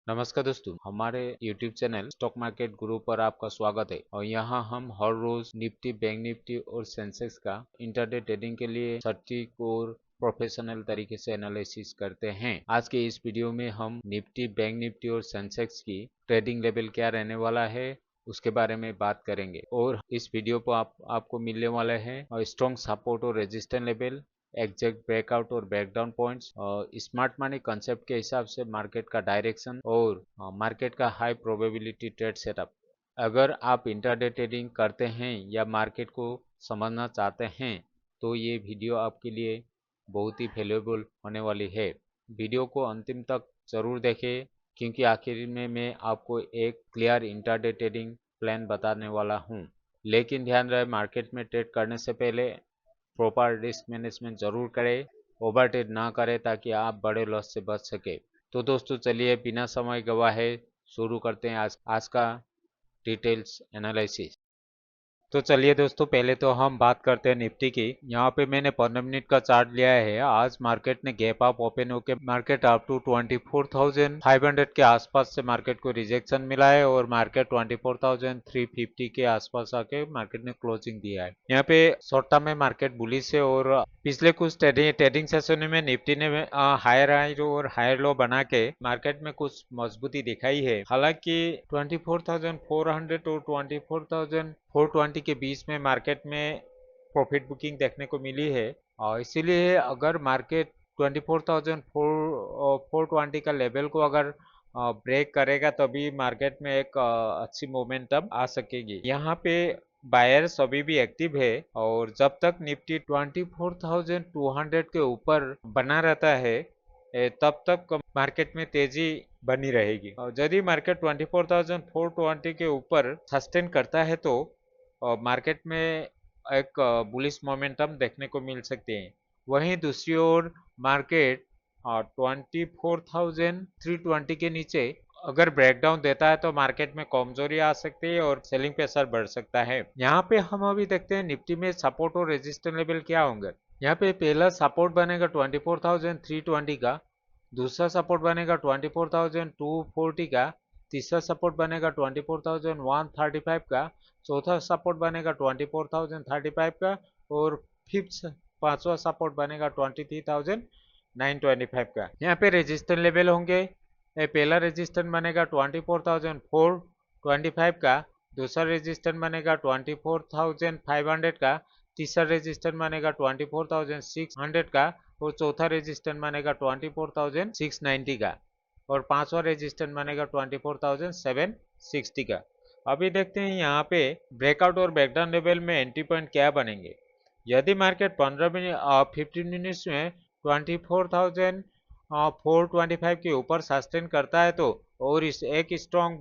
नमस्कार दोस्तों, हमारे YouTube चैनल स्टॉक मार्केट गुरु पर आपका स्वागत है। और यहाँ हम हर रोज निफ्टी, बैंक निफ्टी और सेंसेक्स का इंटरडे ट्रेडिंग के लिए सटीक और प्रोफेशनल तरीके से एनालिसिस करते हैं। आज के इस वीडियो में हम निफ्टी, बैंक निफ्टी और सेंसेक्स की ट्रेडिंग लेवल क्या रहने वाला है उसके बारे में बात करेंगे। और इस वीडियो पर आपको मिलने वाले हैं स्ट्रॉन्ग सपोर्ट और रेजिस्टेंस लेवल, एग्जैक्ट ब्रेकआउट और ब्रेकडाउन पॉइंट्स, और स्मार्ट मनी कंसेप्ट के हिसाब से मार्केट का डायरेक्शन और मार्केट का हाई प्रोबेबिलिटी ट्रेड सेटअप। अगर आप इंट्राडे ट्रेडिंग करते हैं या मार्केट को समझना चाहते हैं तो ये वीडियो आपके लिए बहुत ही वैल्यूएबल होने वाली है। वीडियो को अंतिम तक जरूर देखें क्योंकि आखिर में मैं आपको एक क्लियर इंट्राडे ट्रेडिंग प्लान बताने वाला हूँ। लेकिन ध्यान रहे, मार्केट में ट्रेड करने से पहले प्रॉपर रिस्क मैनेजमेंट जरूर करें, ओवर ट्रेड ना करें ताकि आप बड़े लॉस से बच सके। तो दोस्तों चलिए बिना समय गवाए शुरू करते हैं आज का डिटेल्स एनालिसिस। तो चलिए दोस्तों, पहले तो हम बात करते हैं निफ्टी की। यहाँ पे मैंने 15 मिनट का चार्ट लिया है। आज मार्केट ने गैप अप ओपन होकर मार्केट अप टू 24,500 के आसपास से मार्केट को रिजेक्शन मिला है और मार्केट 24,350 के आसपास आके मार्केट ने क्लोजिंग दिया है। यहाँ पे शॉर्ट टर्म में मार्केट बुलिश है और पिछले कुछ ट्रेडिंग सेशन में निफ्टी ने हायर हाई और हायर लो बना के मार्केट में कुछ मजबूती दिखाई है। हालांकि 24,400 और 24,420 के बीच में मार्केट में प्रॉफिट बुकिंग देखने को मिली है। और इसीलिए अगर मार्केट 24,420 का लेवल को अगर ब्रेक करेगा तभी मार्केट में एक अच्छी मोमेंटम आ सकेगी। यहाँ पे बायर्स अभी भी एक्टिव है और जब तक निफ्टी 24,200 के ऊपर बना रहता है तब तक मार्केट में तेजी बनी रहेगी। और यदि मार्केट 24,420 के ऊपर सस्टेन करता है तो मार्केट में एक बुलिश मोमेंटम देखने को मिल सकते हैं। वहीं दूसरी ओर मार्केट 24,320 के नीचे अगर ब्रेकडाउन देता है तो मार्केट में कमजोरी आ सकती है और सेलिंग प्रेशर बढ़ सकता है। यहाँ पे हम अभी देखते हैं निफ्टी में सपोर्ट और रेजिस्टेंस लेवल क्या होंगे। यहाँ पे पहला सपोर्ट बनेगा 24,320 का, दूसरा सपोर्ट बनेगा 24,240 का, तीसरा सपोर्ट बनेगा 24,135 का, चौथा सपोर्ट बनेगा 24,035 का और फिफ्थ पांचवा सपोर्ट बनेगा 23,925 का। यहाँ पे रेजिस्टेंस लेवल होंगे, पहला रेजिस्टेंस बनेगा 24,425 का, दूसरा रेजिस्टेंस बनेगा 24,500 का, तीसरा रेजिस्टेंस बनेगा 24,600 का और चौथा रेजिस्टेंस बनेगा 24,690 का और पांचवा रेजिस्टेंस बनेगा 24,760 का। अभी देखते हैं यहाँ पे ब्रेकआउट और ब्रेकडाउन लेवल में एंट्री पॉइंट क्या बनेंगे। यदि मार्केट 15 मिनट्स में 24,425 के ऊपर सस्टेन करता है तो और इस एक स्ट्रॉन्ग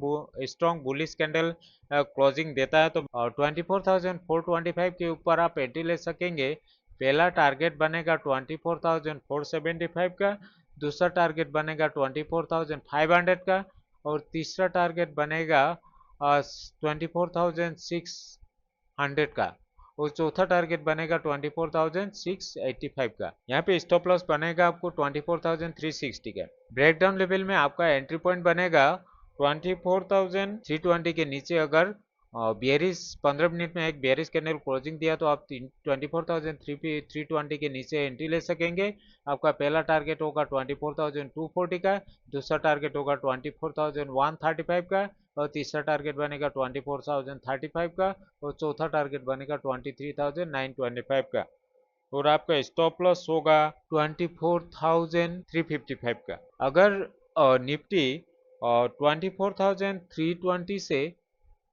बुलिश कैंडल क्लोजिंग देता है तो 24,425 के ऊपर आप एंट्री ले सकेंगे। पहला टारगेट बनेगा 24,475 का, दूसरा टारगेट बनेगा 24,500 का और तीसरा टारगेट बनेगा 24,600 का और चौथा टारगेट बनेगा 24,685 का। यहाँ पे स्टॉप लॉस बनेगा आपको 24,360 का। ब्रेकडाउन लेवल में आपका एंट्री पॉइंट बनेगा 24,320 के नीचे। अगर बियरिश 15 मिनट में एक बियरिश कैंडल क्लोजिंग दिया तो आप 24,320 के नीचे एंट्री ले सकेंगे। आपका पहला टारगेट होगा 24,240 का, दूसरा टारगेट होगा 24,135 का और तीसरा टारगेट बनेगा 24,035 का और चौथा टारगेट बनेगा 23,925 का और आपका स्टॉप लॉस होगा 24,355 का। अगर निफ्टी 24,320 से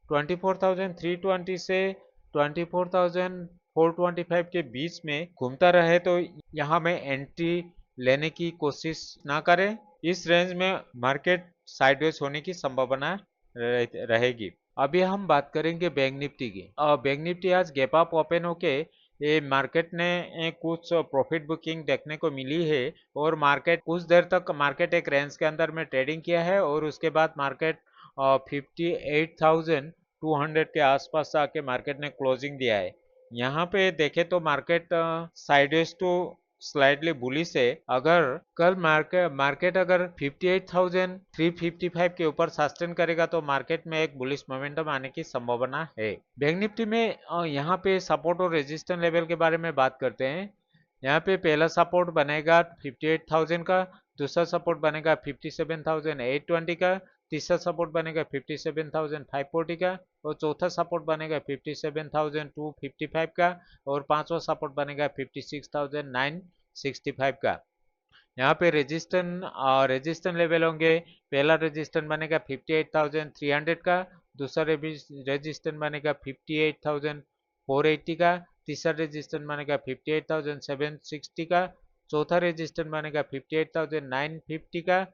24,425 के बीच में घूमता रहे तो यहाँ में एंट्री लेने की कोशिश ना करें। इस रेंज में मार्केट साइडवेज होने की संभावना रहेगी। अभी हम बात करेंगे बैंक निफ्टी की। बैंक निफ्टी आज गैप अप ओपन होके ये मार्केट ने कुछ प्रॉफिट बुकिंग देखने को मिली है और मार्केट कुछ देर तक मार्केट एक रेंज के अंदर में ट्रेडिंग किया है और उसके बाद मार्केट 58,200 के आसपास आके मार्केट ने क्लोजिंग दिया है। यहाँ पे देखे तो market sideways to slightly bullish है। अगर कल मार्केट अगर 58,355 के ऊपर सस्टेन करेगा तो मार्केट में एक बुलिश मोमेंटम आने की संभावना है। बैंक निफ्टी में यहाँ पे सपोर्ट और रेजिस्टेंस लेवल के बारे में बात करते हैं। यहाँ पे पहला सपोर्ट बनेगा 58,000 का, दूसरा सपोर्ट बनेगा 57,820 का, तीसरा सपोर्ट बनेगा 57,540 का और चौथा सपोर्ट बनेगा 57,255 का और पांचवा सपोर्ट बनेगा 56,965 का। यहाँ पे रेजिस्टेंस लेवल होंगे। पहला रेजिस्टेंस बनेगा 58,300 का, दूसरा रेजिस्टेंस बनेगा 58,480 का, तीसरा रेजिस्टेंस बनेगा 58,760 का, चौथा रेजिस्टेंस बनेगा 58,950 का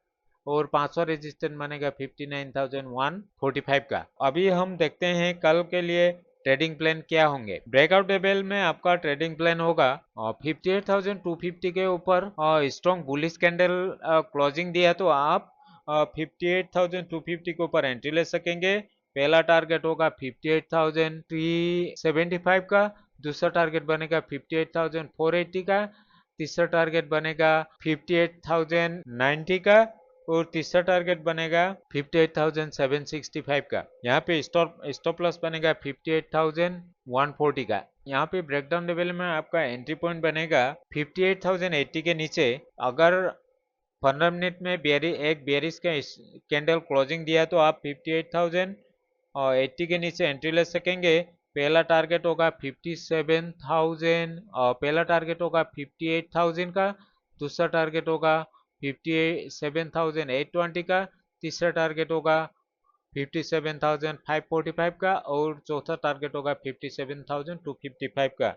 और पांचवा रेजिस्टेंस बनेगा 59,145 का। अभी हम देखते हैं कल के लिए ट्रेडिंग प्लान क्या होंगे। ब्रेकआउट लेवल में आपका ट्रेडिंग प्लान होगा 58,250 के ऊपर स्ट्रॉन्ग बुलिश कैंडल क्लोजिंग दिया तो आप 58,250 के ऊपर एंट्री ले सकेंगे। पहला टारगेट होगा 58,375 का, दूसरा टारगेट बनेगा 58,480 का, तीसरा टारगेट बनेगा 58,090 का और तीसरा टारगेट बनेगा 58,765 का। यहाँ पे स्टॉप लॉस बनेगा 58,140 का। यहाँ पे ब्रेकडाउन लेवल में आपका एंट्री पॉइंट बनेगा 58,080 के नीचे। अगर 15 मिनट में एक बेरिश का कैंडल क्लोजिंग दिया तो आप 58,080 के नीचे एंट्री ले सकेंगे। पहला टारगेट होगा 58,000 का, दूसरा टारगेट होगा 57,820 का, तीसरा टारगेट होगा 57,545 का और चौथा टारगेट होगा 57,255 का।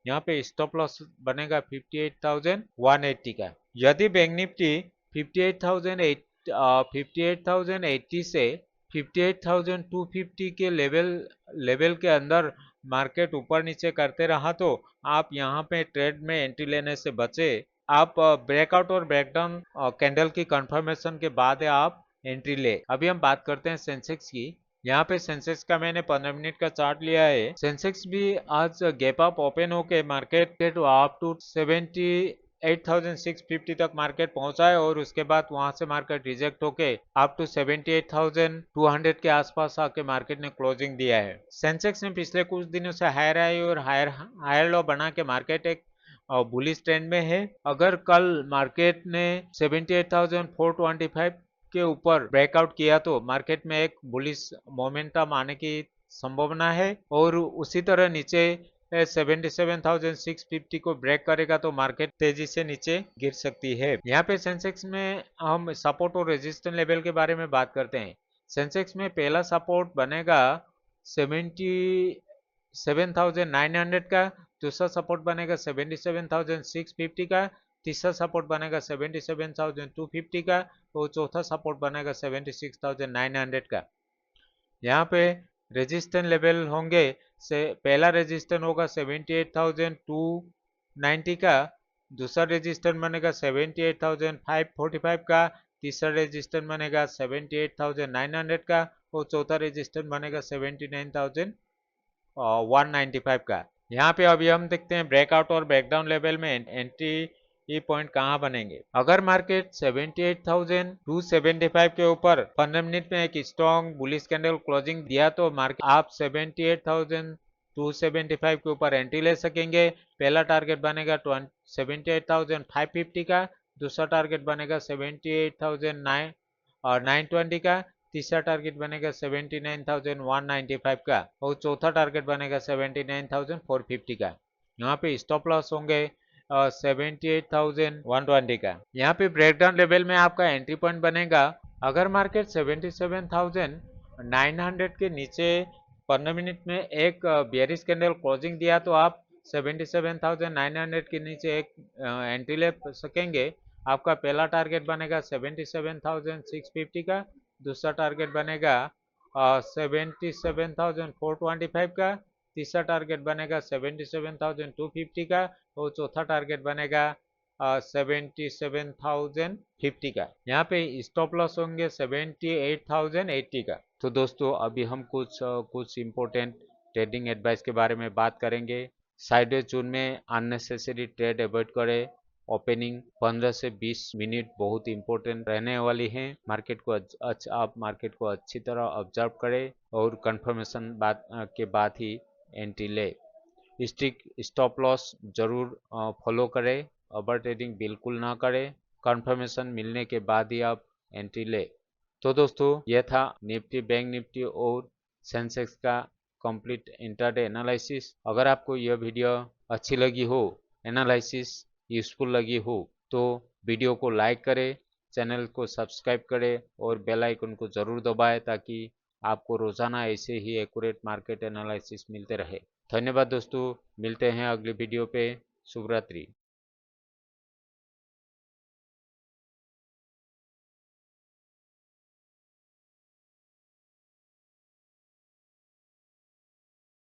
यहाँ पे स्टॉप लॉस बनेगा 58,180 का। यदि बैंक निफ्टी 58,080 से 58,250 के लेवल के अंदर मार्केट ऊपर नीचे करते रहा तो आप यहाँ पे ट्रेड में एंट्री लेने से बचे। आप ब्रेकआउट और ब्रेकडाउन कैंडल की कंफर्मेशन के बाद आप एंट्री ले। अभी हम बात करते हैं सेंसेक्स की। यहाँ पे सेंसेक्स का मैंने 15 मिनट का चार्ट लिया है। सेंसेक्स भी आज गैप अप ओपन होके मार्केट अप टू 78,650 तक मार्केट पहुंचा है और उसके बाद वहां से मार्केट रिजेक्ट होके अप टू 78,200 के आसपास आके मार्केट ने क्लोजिंग दिया है। सेंसेक्स ने पिछले कुछ दिनों से हायर हाई और हायर लो बना के मार्केट एक बुलिश ट्रेंड में है। अगर कल मार्केट ने 78,425 के ऊपर ब्रेकआउट किया तो मार्केट में एक बुलिश मोमेंटम आने की संभावना है और उसी तरह नीचे 77,650 को ब्रेक करेगा तो मार्केट तेजी से नीचे गिर सकती है। यहाँ पे सेंसेक्स में हम सपोर्ट और रेजिस्टेंस लेवल के बारे में बात करते हैं। सेंसेक्स में पहला सपोर्ट बनेगा 77,900 का, दूसरा सपोर्ट बनेगा 77,650 का, तीसरा सपोर्ट बनेगा 77,250 का और चौथा सपोर्ट बनेगा 76,900 का। यहाँ पे रेजिस्टेंस लेवल होंगे से पहला रेजिस्टेंस होगा 78,290 का, दूसरा रेजिस्टेंस बनेगा 78,545 का, तीसरा रेजिस्टेंस बनेगा 78,900 का और चौथा रेजिस्टेंस बनेगा 79,195 का। यहाँ पे अभी हम देखते हैं ब्रेकआउट और ब्रेकडाउन लेवल में एंट्री ये पॉइंट कहाँ बनेंगे। अगर मार्केट 78,275 के ऊपर 15 मिनट में एक स्ट्रॉन्ग बुलिश कैंडल क्लोजिंग दिया तो मार्केट आप 78,275 के ऊपर एंट्री ले सकेंगे। पहला टारगेट बनेगा 78,550 का, दूसरा टारगेट बनेगा 78,920 का, तीसरा टारगेट बनेगा 79,195 का और चौथा टारगेट बनेगा 79,450 का। यहाँ पे स्टॉप लॉस होंगे 78,120 का। यहाँ पे ब्रेकडाउन लेवल में आपका एंट्री पॉइंट बनेगा अगर मार्केट 77,900 के नीचे 15 मिनट में एक बेयरिश कैंडल क्लोजिंग दिया तो आप 77,900 के नीचे एक एंट्री ले सकेंगे। आपका पहला टारगेट बनेगा 77,650 का, दूसरा टारगेट बनेगा 77,425 का, तीसरा टारगेट बनेगा 77,250 का और चौथा टारगेट बनेगा 77,050 का। यहाँ पे स्टॉप लॉस होंगे 78,080 का। तो दोस्तों अभी हम कुछ इम्पोर्टेंट ट्रेडिंग एडवाइस के बारे में बात करेंगे। साइडवेज जोन में अननेसेसरी ट्रेड अवॉइड करें। ओपनिंग 15 से 20 मिनट बहुत इंपॉर्टेंट रहने वाली है। मार्केट को आप मार्केट को अच्छी तरह ऑब्जर्व करें और कंफर्मेशन के बाद ही एंट्री ले। स्टिक स्टॉप लॉस जरूर फॉलो करें, ओवर ट्रेडिंग बिल्कुल ना करें। कंफर्मेशन मिलने के बाद ही आप एंट्री ले। तो दोस्तों यह था निफ्टी, बैंक निफ्टी और सेंसेक्स का कंप्लीट इंट्राडे एनालिसिस। अगर आपको यह वीडियो अच्छी लगी हो, एनालिसिस यूजफुल लगी हो, तो वीडियो को लाइक करें, चैनल को सब्सक्राइब करें और बेल आइकन को जरूर दबाएं ताकि आपको रोजाना ऐसे ही एक्यूरेट मार्केट एनालिसिस मिलते रहे। धन्यवाद दोस्तों, मिलते हैं अगली वीडियो पे। शुभ रात्रि।